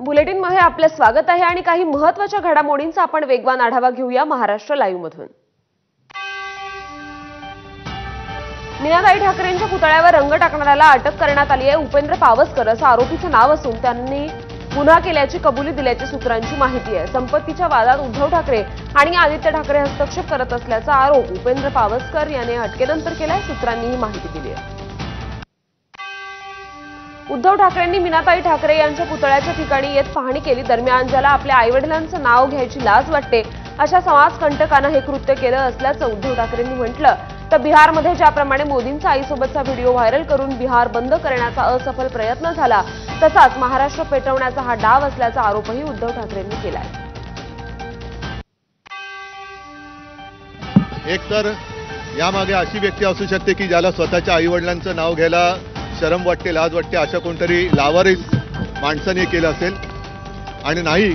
बुलेटिनमध्ये आपले स्वागत आहे आणि काही महत्त्वाच्या घडामोडींचा आपण वेगवान आढावा घेऊया महाराष्ट्र लाईव्ह मधून। मीनाताई ठाकरेंच्या पुतळ्यावर रंग टाकणाऱ्याला अटक करण्यात आली आहे। उपेंद्र पावसकर असं आरोपीचं नाव असून त्यांनी गुन्हा केल्याची कबुली दिल्याची सूत्रांची माहिती आहे। संपत्तीच्या वादात उद्धव ठाकरे आणि आदित्य ठाकरे हस्तक्षेप करत असल्याचा आरोप उपेंद्र पावसकर याने अटकेनंतर केलाय, सूत्रांनी ही माहिती दिली आहे। उद्धव ठाकरेंनी मीनाताई ठाकरे यांच्या पुतळ्याच्या ठिकाणी येत पाहणी केली। दरम्यान ज्याला आपल्या आईवडिलांचं नाव घ्यायची लाज वाटते अशा समाजकंटकानं हे कृत्य केलं असल्याचं उद्धव ठाकरेंनी म्हटलं। तर बिहारमध्ये ज्याप्रमाणे मोदींचा आईसोबतचा व्हिडिओ व्हायरल करून बिहार बंद करण्याचा असफल प्रयत्न झाला, तसाच महाराष्ट्र पेटवण्याचा हा डाव असल्याचा आरोपही उद्धव ठाकरेंनी केलाय। एकतर यामागे अशी व्यक्ती असू शकते की ज्याला स्वतःच्या आईवडिलांचं नाव घ्यायला शरम वाटते, लाज वाटते, अशा कोणतरी लावारिस माणसाने केलं असेल। आणि नाही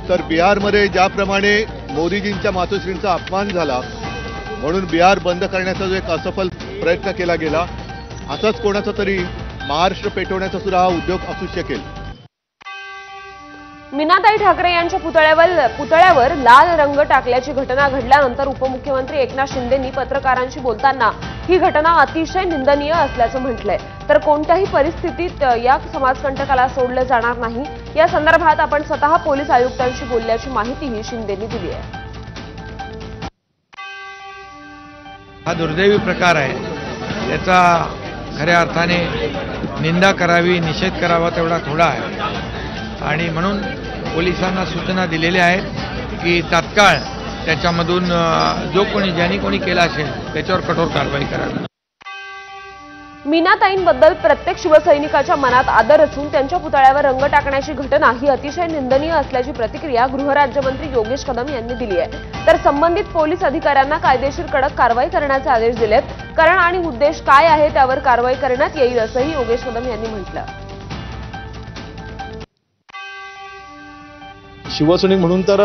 तर बिहारमध्ये ज्याप्रमाणे मोदीजींच्या मातोश्रींचा अपमान झाला म्हणून बिहार बंद करण्याचा जो एक असफल प्रयत्न केला गेला, असाच कोणाचा तरी महाराष्ट्र पेटवण्याचा सुद्धा हा उद्योग असू शकेल। मीनाताई ठाकरे यांच्या पुतळ्यावर लाल रंग टाकल्याची घटना घडल्यानंतर उपमुख्यमंत्री एकनाथ शिंदेंनी पत्रकारांशी बोलताना ही घटना अतिशय निंदनीय असल्याचं म्हटलंय। तर कोणत्याही परिस्थितीत या समाजकंटकाला सोडलं जाणार नाही, या संदर्भात आपण स्वतः पोलीस आयुक्तांशी बोलल्याची माहितीही शिंदेंनी दिली आहे। हा दुर्दैवी प्रकार आहे, त्याचा खऱ्या अर्थाने निंदा करावी, निषेध करावा तेवढा थोडा आहे आणि म्हणून पोलिसांना सूचना दिलेल्या आहेत की तात्काळ त्याच्यामधून ज्यांनी कोणी केला असेल त्याच्यावर कठोर कारवाई करावी। मीनाताईंबद्दल प्रत्येक शिवसैनिकाच्या मनात आदर असून त्यांच्या पुतळ्यावर रंग टाकण्याची घटना ही अतिशय निंदनीय असल्याची प्रतिक्रिया गृहराज्यमंत्री योगेश कदम यांनी दिली आहे। तर संबंधित पोलीस अधिकाऱ्यांना कायदेशीर कडक कारवाई करण्याचे आदेश दिलेत। कारण आणि उद्देश काय आहे त्यावर कारवाई करण्यात येईल असंही योगेश कदम यांनी म्हटलं। शिवसैनिक म्हणून तर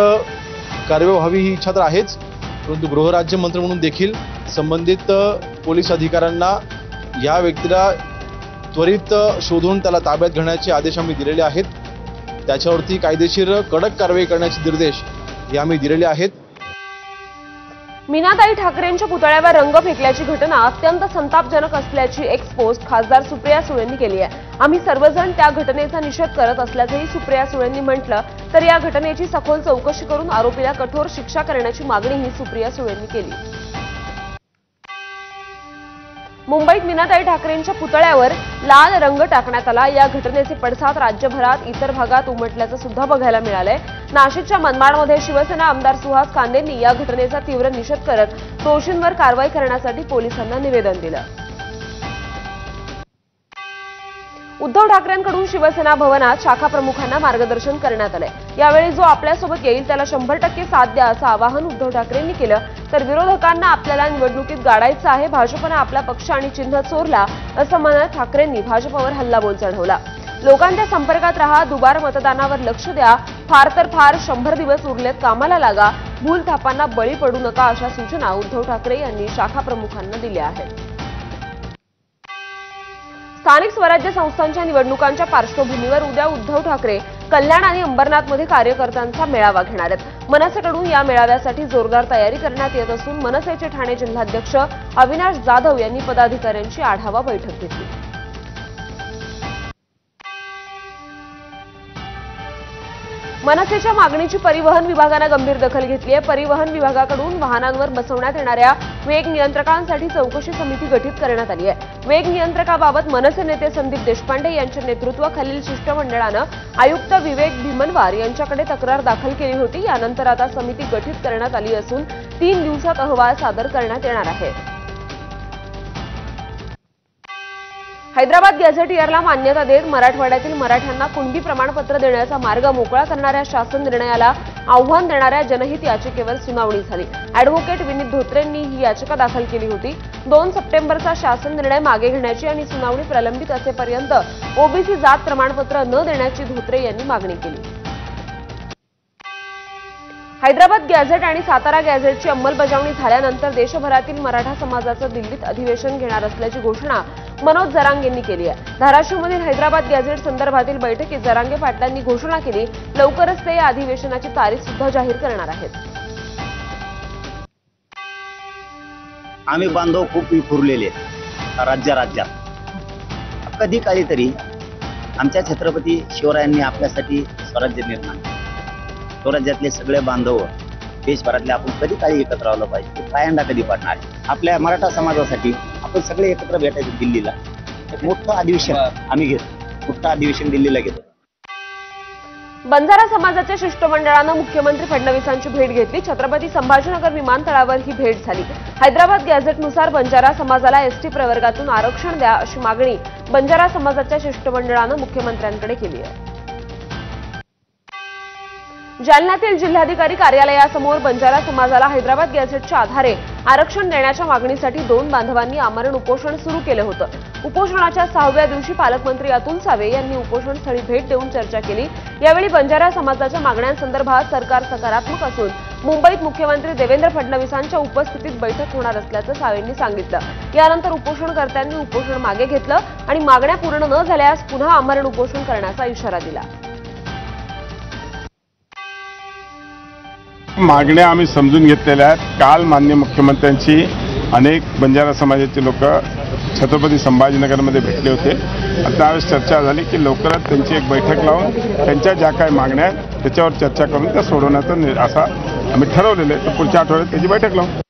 कारवाई व्हावी ही इच्छा तर आहेच, परंतु गृहराज्यमंत्री म्हणून देखील संबंधित पोलीस अधिकाऱ्यांना या व्यक्तीला त्वरित शोधून त्याला ताब्यात घेण्याचे आदेश आम्ही दिलेले आहेत। त्याच्यावरती कायदेशीर कडक कारवाई करण्याचे निर्देश हे आम्ही दिलेले आहेत। मीनाताई ठाकरेंच्या पुतळ्यावर रंग फेकल्याची घटना अत्यंत संतापजनक असल्याची एक्सपोस्ट खासदार सुप्रिया सुळेंनी केली आहे। आम्ही सर्वजण त्या घटनेचा निषेध करत असल्याचंही सुप्रिया सुळेंनी म्हटलं। तर या घटनेची सखोल चौकशी करून आरोपीला कठोर शिक्षा करण्याची मागणीही सुप्रिया सुळेंनी केली। मुंबईत मीनाताई ठाकरेंच्या पुतळ्यावर लाल रंग टाकण्यात आला। या घटनेचे पडसाद राज्यभरात इतर भागात उमटल्याचं सुद्धा बघायला मिळालंय। नाशिकच्या मनमाडमध्ये शिवसेना आमदार सुहास कांदेंनी या घटनेचा तीव्र निषेध करत दोषींवर कारवाई करण्यासाठी पोलिसांना निवेदन दिलं। उद्धव ठाकरेंकडून शिवसेना भवनात शाखा प्रमुखांना मार्गदर्शन करण्यात आलंय। यावेळी जो आपल्यासोबत येईल त्याला 100% साथ द्या असं आवाहन उद्धव ठाकरेंनी केलं। तर विरोधकांना आपल्याला निवडणुकीत गाडायचं आहे, भाजपनं आपला पक्ष आणि चिन्ह चोरला असं म्हणत ठाकरेंनी भाजपवर हल्लाबोल चढवला। लोकांच्या संपर्कात राहा, दुबार मतदानावर लक्ष द्या, फार तर फार 100 दिवस उरलेत, कामाला लागा, भूलथापांना बळी पडू नका अशा सूचना उद्धव ठाकरे यांनी शाखा प्रमुखांना दिल्या आहेत। स्थानिक स्वराज्य संस्थांच्या निवडणुकांच्या पार्श्वभूमीवर उद्या उद्धव ठाकरे कल्याण आणि अंबरनाथमध्ये कार्यकर्त्यांचा मेळावा घेणार आहेत। मनसेकडून या मेळाव्यासाठी जोरदार तयारी करण्यात येत असून मनसेचे ठाणे जिल्हाध्यक्ष अविनाश जाधव यांनी पदाधिकाऱ्यांची आढावा बैठक घेतली। मनसेच्या मागणीची परिवहन विभागाने गंभीर दखल घेतली आहे। परिवहन विभागाकडून वाहनांवर बसवण्यात येणाऱ्या वेग नियंत्रकांसाठी चौकशी समिती गठीत करण्यात आली आहे। वेग नियंत्रकाबाबत मनसे नेते संदीप देशपांडे यांच्या नेतृत्वाखालील शिष्टमंडळानं आयुक्त विवेक भीमनवार यांच्याकडे तक्रार दाखल केली होती। यानंतर आता समिती गठीत करण्यात आली असून 3 दिवसात अहवाल सादर करण्यात येणार आहे। हैदराबाद गॅझेटियरला मान्यता देत मराठवाड्यातील मराठ्यांना कुणबी प्रमाणपत्र देण्याचा मार्ग मोकळा करणाऱ्या शासन निर्णयाला आव्हान देणाऱ्या जनहित याचिकेवर सुनावणी झाली। अॅडव्होकेट विनीत धोत्रेंनी ही याचिका दाखल केली होती। 2 सप्टेंबरचा शासन निर्णय मागे घेण्याची आणि सुनावणी प्रलंबित असेपर्यंत ओबीसी जात प्रमाणपत्र न देण्याची धोत्रे यांनी मागणी केली। हैदराबाद गॅझेट आणि सातारा गॅझेटची अंमलबजावणी झाल्यानंतर देशभरातील मराठा समाजाचं दिल्लीत अधिवेशन घेणार असल्याची घोषणा मनोज जरांगेंनी केली आहे। धाराशिवमधील हैदराबाद गॅझेट संदर्भातील बैठकीत जरांगे पाटलांनी घोषणा केली। लवकरच ते या अधिवेशनाची तारीख सुद्धा जाहीर करणार आहेत। आम्ही बांधव खूप विखुरलेले राज्यात कधी काळी तरी आमच्या छत्रपती शिवरायांनी आपल्यासाठी स्वराज्य निर्माण केलं। स्वराज्यातले सगळे बांधव देशभरातले आपण कधी काळी एकत्र आलं पाहिजे, पायंडा कधी पडणार आपल्या मराठा समाजासाठी आपण सगळे एकत्र भेटायचं दिल्लीला। एक मोठं अधिवेशन आम्ही घेतो, मोठं अधिवेशन दिल्लीला घेतो। बंजारा समाजाच्या शिष्टमंडळानं मुख्यमंत्री फडणवीसांची भेट घेतली। छत्रपती संभाजीनगर विमानतळावर ही भेट झाली। हैदराबाद गॅझेटनुसार बंजारा समाजाला एसटी प्रवर्गातून आरक्षण द्या अशी मागणी बंजारा समाजाच्या शिष्टमंडळानं मुख्यमंत्र्यांकडे केली आहे। जालन्यातील जिल्हाधिकारी कार्यालयासमोर बंजारा समाजाला हैदराबाद गॅझेटच्या आधारे आरक्षण देण्याच्या मागणीसाठी 2 बांधवांनी आमरण उपोषण सुरू केलं होतं। उपोषणाच्या 6व्या दिवशी पालकमंत्री अतुल सावे यांनी उपोषणस्थळी भेट देऊन चर्चा केली। यावेळी बंजारा समाजाच्या मागण्यांसंदर्भात सरकार सकारात्मक असून मुंबईत मुख्यमंत्री देवेंद्र फडणवीसांच्या उपस्थितीत बैठक होणार असल्याचं सावेंनी सांगितलं। यानंतर उपोषणकर्त्यांनी उपोषण मागे घेतलं आणि मागण्या पूर्ण न झाल्यास पुन्हा आमरण उपोषण करण्याचा इशारा दिला। मागण्या आम्ही समजून घेतलेल्या आहेत। काल माननीय मुख्यमंत्र्यांची अनेक बंजारा समाजाचे लोक छत्रपती संभाजीनगरमध्ये भेटले होते। त्यावेळेस चर्चा झाली की लवकरच त्यांची एक बैठक लावून त्यांच्या ज्या काही मागण्या आहेत त्याच्यावर चर्चा करून त्या सोडवण्याचं असा आम्ही ठरवलेलं आहे। तर पुढच्या आठवड्यात त्याची बैठक लावू।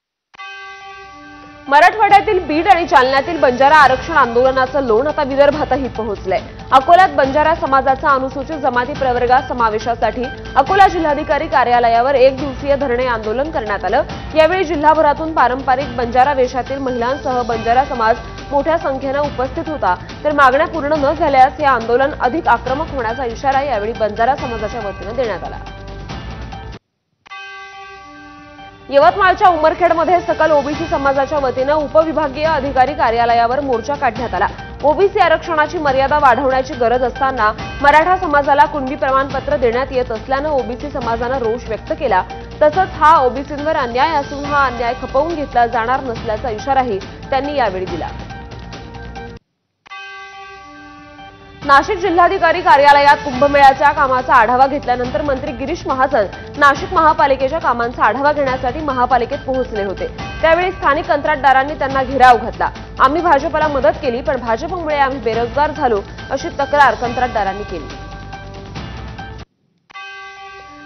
मराठवाड्यातील बीड आणि जालन्यातील बंजारा आरक्षण आंदोलनाचं लोण आता विदर्भातही पोहोचलंय। अकोल्यात बंजारा समाजाचा अनुसूचित जमाती प्रवर्गात समावेशासाठी अकोला जिल्हाधिकारी कार्यालयावर 1 दिवसीय धरणे आंदोलन करण्यात आलं। यावेळी जिल्हाभरातून पारंपरिक बंजारा वेशातील महिलांसह बंजारा समाज मोठ्या संख्येनं उपस्थित होता। तर मागण्या पूर्ण न झाल्यास हे आंदोलन अधिक आक्रमक होण्याचा इशारा यावेळी बंजारा समाजाच्या वतीनं देण्यात आला। यवतमाळच्या उमरखेडमध्ये सकल ओबीसी समाजाच्या वतीनं उपविभागीय अधिकारी कार्यालयावर मोर्चा काढण्यात आला। ओबीसी आरक्षणाची मर्यादा वाढवण्याची गरज असताना मराठा समाजाला कुणबी प्रमाणपत्र देण्यात येत असल्यानं ओबीसी समाजानं रोष व्यक्त केला। तसंच हा ओबीसींवर अन्याय असून हा अन्याय खपवून घेतला जाणार नसल्याचा इशाराही त्यांनी यावेळी दिला। नाशिक जिल्हाधिकारी कार्यालयात कुंभमेळ्याच्या कामाचा आढावा घेतल्यानंतर मंत्री गिरीश महाजन नाशिक महापालिकेच्या कामांचा आढावा घेण्यासाठी महापालिकेत पोहोचले होते। त्यावेळी स्थानिक कंत्राटदारांनी त्यांना घेराव घातला। आम्ही भाजपला मदत केली पण भाजपमुळे आम्ही बेरोजगार झालो अशी तक्रार कंत्राटदारांनी केली।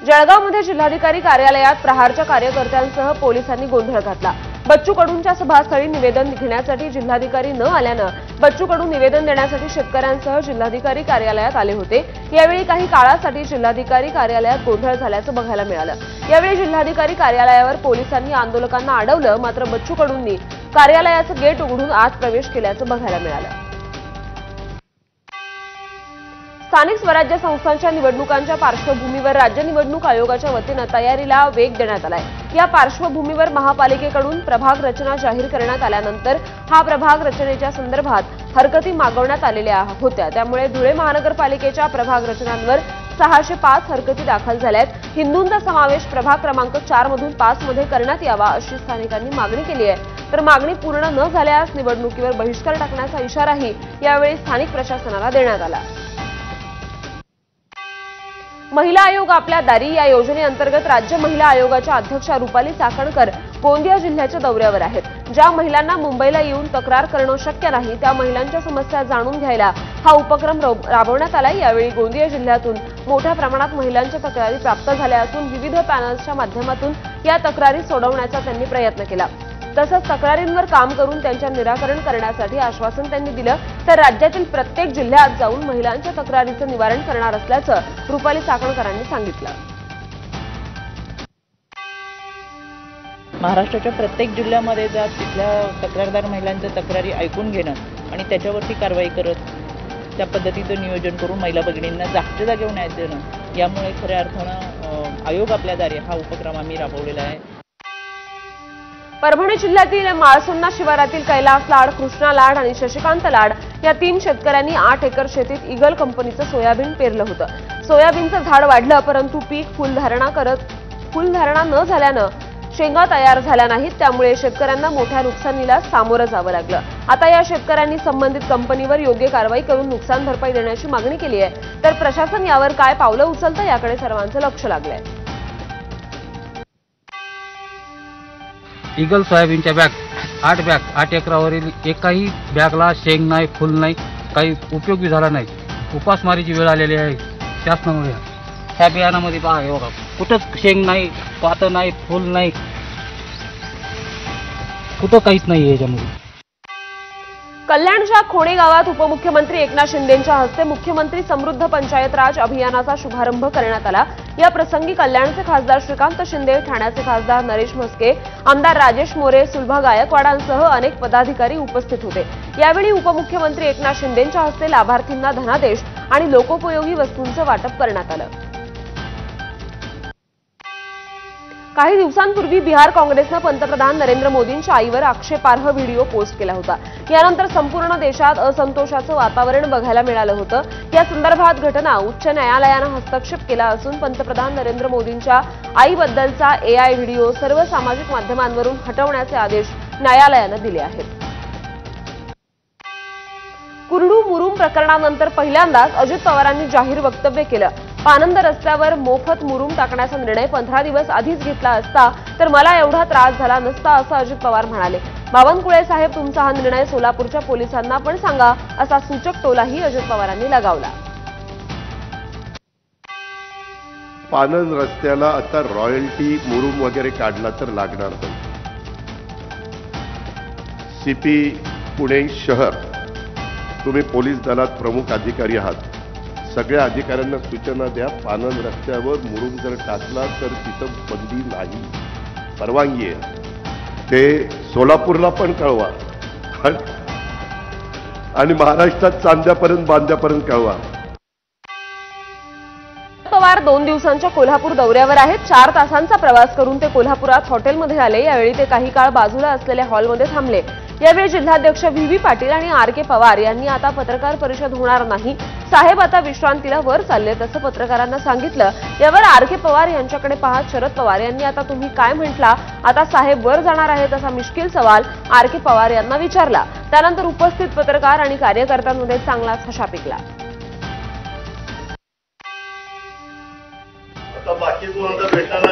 जळगावमध्ये जिल्हाधिकारी कार्यालयात प्रहारच्या कार्यकर्त्यांसह पोलिसांनी गोंधळ घातला। बच्चू कडूंच्या सभास्थळी निवेदन घेण्यासाठी जिल्हाधिकारी न आल्यानं बच्चू कडू निवेदन देण्यासाठी शेतकऱ्यांसह जिल्हाधिकारी कार्यालयात आले होते। यावेळी काही काळासाठी जिल्हाधिकारी कार्यालयात गोंधळ झाल्याचं बघायला मिळालं। यावेळी जिल्हाधिकारी कार्यालयावर पोलिसांनी आंदोलकांना अडवलं, मात्र बच्चू कडूंनी कार्यालयाचं गेट उघडून आत प्रवेश केल्याचं बघायला मिळालं। स्थानिक स्वराज्य संस्थांच्या निवडणुकांच्या पार्श्वभूमीवर राज्य निवडणूक आयोगाच्या वतीनं तयारीला वेग देण्यात आलाय। या पार्श्वभूमीवर महापालिकेकडून प्रभाग रचना जाहीर करण्यात आल्यानंतर हा प्रभाग रचनेच्या संदर्भात हरकती मागवण्यात आलेल्या होत्या। त्यामुळे धुळे महानगरपालिकेच्या प्रभाग रचनांवर 605 हरकती दाखल झाल्यात। हिंदूंचा समावेश प्रभाग क्रमांक 4 मधून 5 मध्ये करण्यात यावा अशी स्थानिकांनी मागणी केली आहे। तर मागणी पूर्ण न झाल्यास निवडणुकीवर बहिष्कार टाकण्याचा इशाराही यावेळी स्थानिक प्रशासनाला देण्यात आला। महिला आयोग आपल्या दारी या योजनेअंतर्गत राज्य महिला आयोगाच्या अध्यक्षा रुपाली चाकणकर गोंदिया जिल्ह्याच्या दौऱ्यावर आहेत। ज्या महिलांना मुंबईला येऊन तक्रार करणं शक्य नाही त्या महिलांच्या समस्या जाणून घ्यायला हा उपक्रम राबवण्यात आला। यावेळी गोंदिया जिल्ह्यातून मोठ्या प्रमाणात महिलांच्या तक्रारी प्राप्त झाल्या असून विविध पॅनल्सच्या माध्यमातून या तक्रारी सोडवण्याचा त्यांनी प्रयत्न केला। तसंच तक्रारींवर काम करून त्यांच्या निराकरण करण्यासाठी आश्वासन त्यांनी दिलं। तर राज्यातील प्रत्येक जिल्ह्यात जाऊन महिलांच्या तक्रारीचं निवारण करणार असल्याचं रुपाली चाकणकरांनी सांगितलं। महाराष्ट्राच्या प्रत्येक जिल्ह्यामध्ये जा, तिथल्या तक्रारदार महिलांच्या तक्रारी ऐकून घेणं आणि त्याच्यावरती कारवाई करत त्या पद्धतीचं नियोजन करून महिला भगिनींना जागच्या जागेवर न्याय देणं, यामुळे खऱ्या अर्थानं आयोग आपल्या दारी हा उपक्रम आम्ही राबवलेला आहे। परभणी जिल्ह्यातील माळसुन्ना शिवारातील कैलास लाड, कृष्णा लाड आणि शशिकांत लाड या 3 शेतकऱ्यांनी 8 एकर शेतीत ईगल कंपनीचं सोयाबीन पेरलं होतं। सोयाबीनचं झाड वाढलं परंतु पीक फुलधारणा करत फुलधारणा न झाल्यानं शेंगा तयार झाल्या नाहीत, त्यामुळे शेतकऱ्यांना मोठ्या नुकसानीला सामोरं जावं लागलं। आता या शेतकऱ्यांनी संबंधित कंपनीवर योग्य कारवाई करून नुकसान भरपाई देण्याची मागणी केली आहे। तर प्रशासन यावर काय पावलं उचलतं याकडे सर्वांचं लक्ष लागलंय। ईगल सोयाबीनच्या बॅग 8 एकरावरील एकाही बॅगला शेंग नाही, फुल नाही, काही उपयोगी झाला नाही। उपासमारीची वेळ आलेली आहे शासनामुळे। ह्या बियाणामध्ये पहा, हे बघा, कुठंच शेंग नाही, पातं नाही, फुल नाही, कुठं काहीच नाही याच्यामध्ये। कल्याणच्या खोणे गावात उपमुख्यमंत्री एकनाथ शिंदेंच्या हस्ते मुख्यमंत्री समृद्ध पंचायत राज अभियानाचा शुभारंभ करण्यात आला। या प्रसंगी कल्याणचे खासदार श्रीकांत शिंदे, ठाण्याचे खासदार नरेश म्हस्के, आमदार राजेश मोरे, सुलभा गायकवाडांसह अनेक पदाधिकारी उपस्थित होते। यावेळी उपमुख्यमंत्री एकनाथ शिंदेंच्या हस्ते लाभार्थींना धनादेश आणि लोकोपयोगी वस्तूंचं वाटप करण्यात आलं। काही दिवसांपूर्वी बिहार काँग्रेसनं पंतप्रधान नरेंद्र मोदींच्या आईवर आक्षेपार्ह व्हिडिओ पोस्ट केला होता। यानंतर संपूर्ण देशात असंतोषाचं वातावरण बघायला मिळालं होतं। या संदर्भात घटना उच्च न्यायालयानं हस्तक्षेप केला असून पंतप्रधान नरेंद्र मोदींच्या आईबद्दलचा AI व्हिडिओ सर्व सामाजिक माध्यमांवरून हटवण्याचे आदेश न्यायालयानं दिले आहेत। कुरडू मुरुम प्रकरणानंतर पहिल्यांदाच अजित पवारांनी जाहीर वक्तव्य केलं। पानंद रस्त्यावर मोफत मुरुम टाकण्याचा निर्णय 15 दिवस आधीच घेतला असता तर मला एवढा त्रास झाला नसता, असं अजित पवार म्हणाले। बावनकुळे साहेब, तुमचा हा निर्णय सोलापूरच्या पोलिसांना पण सांगा, असा सूचक टोलाही अजित पवारांनी लगावला। पानंद रस्त्याला आता रॉयल्टी मुरुम वगैरे काढला तर लागणार नाही। CP पुणे शहर, तुम्ही पोलीस दलात प्रमुख अधिकारी आहात, सगळ्या अधिकाऱ्यांना सूचना द्या, पानंद रस्त्यावर मुरुम जर टाकला तर तिथं बंदी नाही, परवानगी आहे। ते सोलापूरला पण कळवा आणि महाराष्ट्रात चांद्यापर्यंत बांद्यापर्यंत कळवा। पवार 2 दिवसांच्या कोल्हापूर दौऱ्यावर आहेत। 4 तासांचा प्रवास करून ते कोल्हापुरात हॉटेलमध्ये आले। यावेळी ते काही काळ बाजूला असलेल्या हॉलमध्ये थांबले। यावेळी जिल्हाध्यक्ष VV पाटील आणि RK पवार यांनी आता पत्रकार परिषद होणार नाही, साहेब आता विश्रांतीला वर चाललेत असं पत्रकारांना सांगितलं। यावर RK पवार यांच्याकडे पाहत शरद पवार यांनी आता तुम्ही काय म्हटला, आता साहेब वर जाणार आहेत असा मिश्किल सवाल RK पवार यांना विचारला। त्यानंतर उपस्थित पत्रकार आणि कार्यकर्त्यांमध्ये चांगलाच हशा पिकला। बाकी कोणाला भेटणार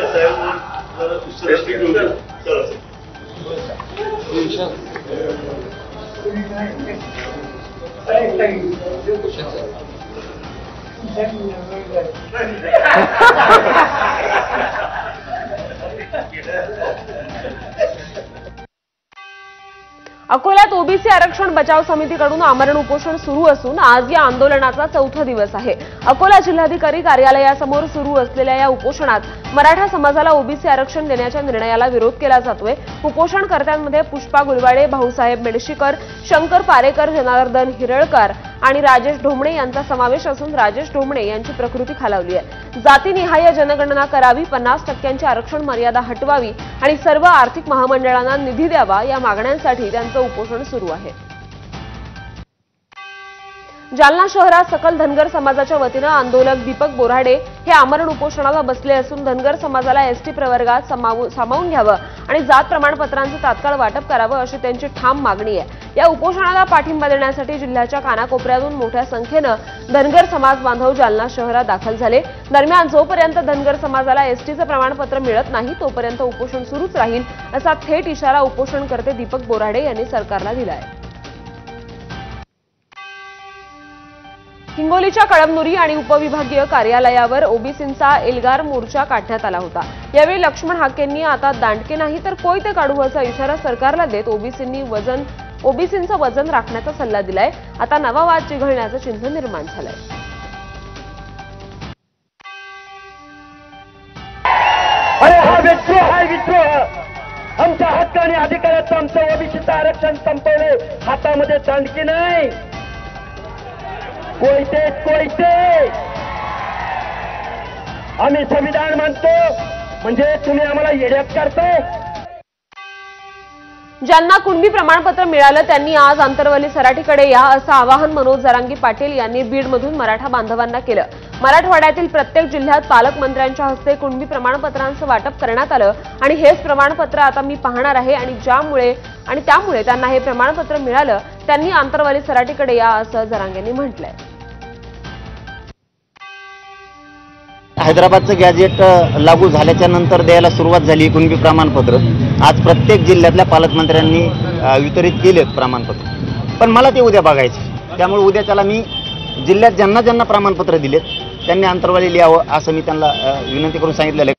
अकोल्यात ओबीसी आरक्षण बचाव समितीकडून आमरण उपोषण सुरू असून आज या आंदोलनाचा 4था दिवस आहे। अकोला जिल्हाधिकारी कार्यालयासमोर सुरू असलेल्या या उपोषणात मराठा समाजाला ओबीसी आरक्षण देण्याच्या निर्णयाला विरोध केला जातोय। उपोषणकर्त्यांमध्ये पुष्पा गुलवाडे, भाऊसाहेब मेडशीकर, शंकर पारेकर, जनार्दन हिरळकर आणि राजेश ढोमणे यांचा समावेश असून राजेश ढोमणे यांची प्रकृती खालावली आहे। जातीनिहाय जनगणना करावी, 50% आरक्षण मर्यादा हटवावी आणि सर्व आर्थिक महामंडळांना निधी द्यावा या मागण्यांसाठी त्यांचं उपोषण सुरू आहे। जालना शहरात सकल धनगर समाजाच्या वतीनं आंदोलक दीपक बोराडे हे आमरण उपोषणाला बसले असून धनगर समाजाला ST प्रवर्गात सामावून घ्यावं आणि जात प्रमाणपत्रांचं तात्काळ वाटप करावं अशी त्यांची ठाम मागणी आहे। या उपोषणाला पाठिंबा देण्यासाठी जिल्ह्याच्या कानाकोपऱ्यातून मोठ्या संख्येनं धनगर समाज बांधव जालना शहरात दाखल झाले। दरम्यान जोपर्यंत धनगर समाजाला STचं प्रमाणपत्र मिळत नाही तोपर्यंत उपोषण सुरूच राहील असा थेट इशारा उपोषणकर्ते दीपक बोराडे यांनी सरकारला दिला आहे। हिंगोलीच्या कळमनुरी आणि उपविभागीय कार्यालयावर ओबीसींचा एल्गार मोर्चा काढण्यात आला होता। यावेळी लक्ष्मण हाकेंनी आता दांडके नाही तर कोयते काढू असा इशारा सरकारला देत ओबीसींचं वजन राखण्याचा सल्ला दिलाय। आता नवा वाद चिघळण्याचं चिन्ह निर्माण झालंय। हा विद्रोह आमच्या हक्क आणि अधिकाराचं आमचं ओबीसीचं आरक्षण संपवले, हातामध्ये दांडकी नाही, कोयते। आम्ही संविधान मानतो म्हणजे तुम्ही आम्हाला येड्यात करताय। ज्यांना कुणबी प्रमाणपत्र मिळालं त्यांनी आज आंतरवली सराटीकडे या असं आवाहन मनोज जरांगे पाटील यांनी बीडमधून मराठा बांधवांना केलं। मराठवाड्यातील प्रत्येक जिल्ह्यात पालकमंत्र्यांच्या हस्ते कुणबी प्रमाणपत्रांचं वाटप करण्यात आलं आणि हेच प्रमाणपत्र आता मी पाहणार आहे आणि त्यामुळे त्यांना हे प्रमाणपत्र मिळालं। त्यांनी आंतरवली सराटीकडे या असं जरांगेंनी म्हटलंय। हैदराबादचं गॅजेट लागू झाल्याच्या नंतर द्यायला सुरुवात झाली कुणबी प्रमाणपत्र। आज प्रत्येक जिल्ह्यातल्या पालकमंत्र्यांनी वितरित केलेत प्रमाणपत्र, पण मला ते उद्या बघायचे। त्यामुळे उद्या त्याला मी जिल्ह्यात ज्यांना ज्यांना प्रमाणपत्र दिलेत त्यांनी आंतरवाली लिहावं असं मी त्यांना विनंती करून सांगितलेलं आहे।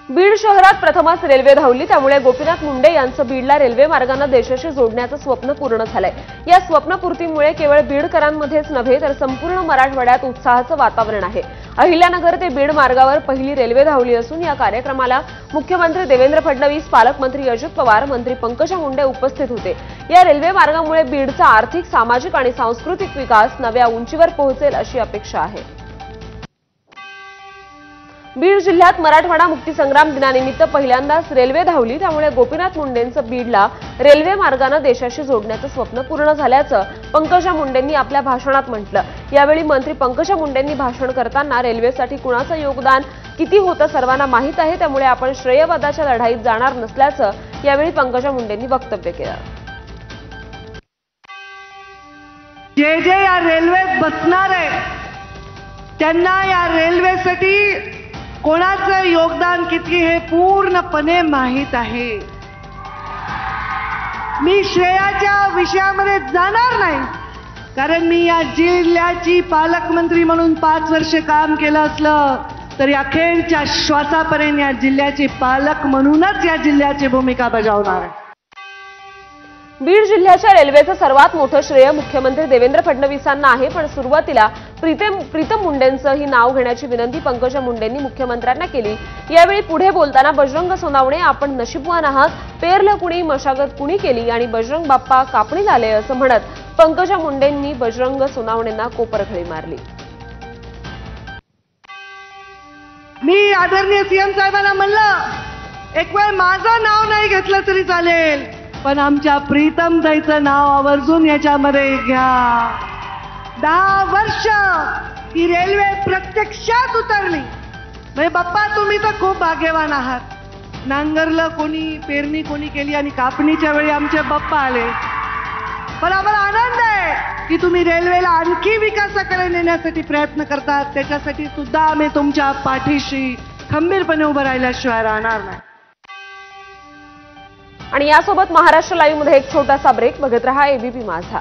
बीड शहरात प्रथमच रेल्वे धावली, त्यामुळे गोपीनाथ मुंडे यांचं बीडला रेल्वे मार्गाने देशाशी जोडण्याचं स्वप्न पूर्ण झालंय। या स्वप्नपूर्तीमुळे केवळ बीडकरांमध्येच नव्हे तर संपूर्ण मराठवाड्यात उत्साहाचं वातावरण आहे। अहिल्यानगर ते बीड मार्गावर पहिली रेल्वे धावली असून या कार्यक्रमाला मुख्यमंत्री देवेंद्र फडणवीस, पालकमंत्री अजित पवार, मंत्री पंकजा मुंडे उपस्थित होते। या रेल्वे मार्गामुळे बीडचा आर्थिक, सामाजिक आणि सांस्कृतिक विकास नव्या उंचीवर पोहोचेल अशी अपेक्षा आहे। बीड जिल्ह्यात मराठवाडा मुक्तीसंग्राम दिनानिमित्त पहिल्यांदाच रेल्वे धावली, त्यामुळे गोपीनाथ मुंडेंचं बीडला रेल्वे मार्गाने देशाशी जोडण्याचं स्वप्न पूर्ण झाल्याचं पंकजा मुंडेंनी आपल्या भाषणात म्हटलं। यावेळी मंत्री पंकजा मुंडेंनी भाषण करताना रेल्वेसाठी कुणाचं योगदान किती होतं सर्वांना माहीत आहे, त्यामुळे आपण श्रेयवादाच्या लढाईत जाणार नसल्याचं यावेळी पंकजा मुंडेंनी वक्तव्य केलं। जे जे या रेल्वेत बसणार आहे त्यांना या रेल्वेसाठी कोणाचं योगदान किती हे पूर्णपणे माहीत आहे। मी श्रेयाच्या विषयामध्ये जाणार नाही, कारण मी या जिल्ह्याची पालकमंत्री म्हणून 5 वर्ष काम केलं असलं तरी अखेरच्या श्वासापर्यंत या जिल्ह्याचे पालक म्हणूनच या जिल्ह्याची भूमिका बजावणार आहे। बीड जिल्ह्याच्या रेल्वेचं सर्वात मोठं श्रेय मुख्यमंत्री देवेंद्र फडणवीसांना आहे, पण सुरुवातीला प्रीतम मुंडेंचंही नाव घेण्याची विनंती पंकजा मुंडेंनी मुख्यमंत्र्यांना केली। यावेळी पुढे बोलताना बजरंग सोनावणे, आपण नशीबवान आहात, पेरलं कुणी, मशागत कुणी केली आणि बजरंग बाप्पा कापणीला आले असं म्हणत पंकजा मुंडेंनी बजरंग सोनावणेंना कोपरखळी मारली। मी आदरणीय सीएम साहेबांना म्हणलं, एक वेळ माझं नाव नाही घेतलं तरी चालेल, पण आमच्या प्रीतम ताईचं नाव आवर्जून याच्यामध्ये घ्या। 10 वर्ष ही रेल्वे प्रत्यक्षात उतरली, म्हणजे बाप्पा तुम्ही तर खूप भाग्यवान आहात। नांगरलं कोणी, पेरणी कोणी केली आणि कापणीच्या वेळी आमचे बाप्पा आले। पण आम्हाला आनंद आहे की तुम्ही रेल्वेला आणखी विकासाकडे नेण्यासाठी प्रयत्न करतात, त्याच्यासाठी सुद्धा आम्ही तुमच्या पाठीशी खंबीरपणे उभं राहिल्याशिवाय राहणार नाही। आणि यासोबत महाराष्ट्र लाईव्ह मध्ये एक छोटासा ब्रेक, बघत रहा एबीपी माझा।